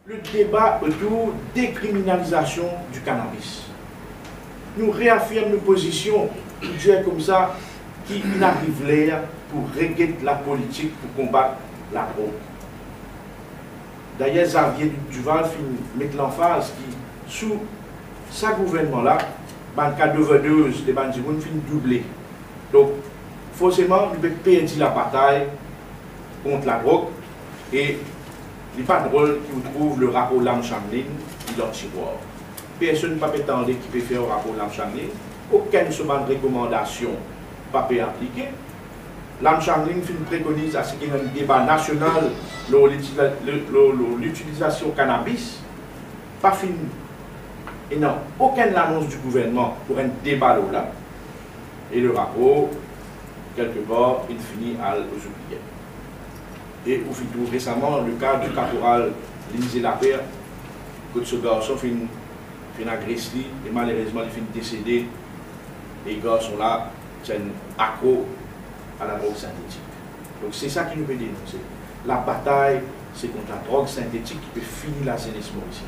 Le débat autour de décriminalisation du cannabis. Nous réaffirmons nos positions, dire comme ça, qui n'arrive l'air pour régler la politique pour combattre la drogue. D'ailleurs, Xavier Duval met l'emphase qui, sous ce gouvernement-là, le cas d'overdose des bandits finit doublé. Donc, forcément, nous devons perdre la bataille contre la drogue et il n'est pas drôle qu'il trouve le rapport Lam-Chamlin dans le tiroir. Personne ne peut attendre qui peut faire le rapport Lam-Chamlin. Aucune recommandation ne peut appliquer. Lam-Chamlin préconise à ce qu'il y ait un débat national sur l'utilisation du cannabis. Pas fini. Et non, aucune annonce du gouvernement pour un débat là. Et le rapport, quelque part, il finit à aux oubliés. Et au fait tout récemment, le cas du caporal Lindsay Lapierre, que ce garçon fait agressé et malheureusement il finit décédé. Les gars sont là, c'est un accro à la drogue synthétique. Donc c'est ça qui nous peut dénoncer. La bataille, c'est contre la drogue synthétique qui peut finir la jeunesse mauricienne.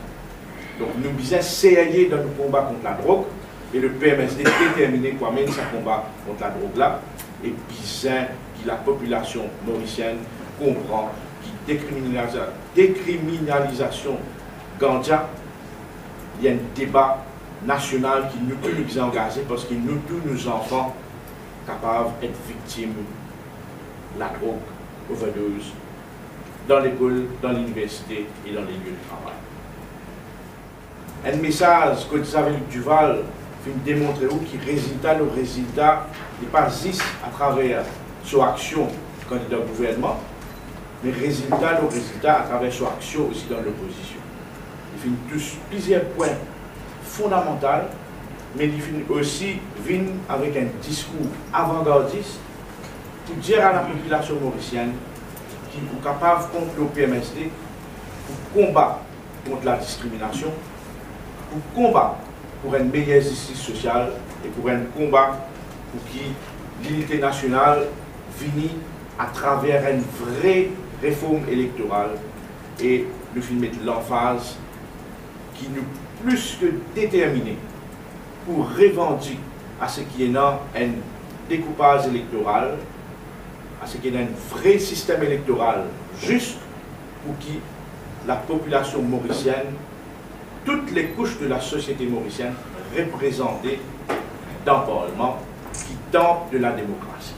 Donc nous devons sérieux dans nos combats contre la drogue et le PMSD déterminer quoi même ce combat contre la drogue là et bien que la population mauricienne comprend que décriminalisation ganja, il y a un débat national qui nous peut nous engager parce que nous, tous nos enfants, capables d'être victimes de la drogue, overdose, dans l'école, dans l'université et dans les lieux de travail. Un message que Xavier Duval fait démontrer qui le résultat n'est pas juste à travers son action candidat au gouvernement, mais le résultat à travers son action aussi dans l'opposition. Il finit tous plusieurs points fondamentaux, mais il finit aussi avec un discours avant-gardiste pour dire à la population mauricienne qu'il est capable contre le PMSD, pour combattre contre la discrimination, pour combattre pour une meilleure justice sociale et pour un combat pour que l'unité nationale finisse à travers une vraie réforme électorale et le film met l'emphase qui nous plus que déterminé pour revendiquer à ce qui est un découpage électoral, à ce qui est un vrai système électoral juste pour que la population mauricienne, toutes les couches de la société mauricienne représentées dans le Parlement qui tentent de la démocratie.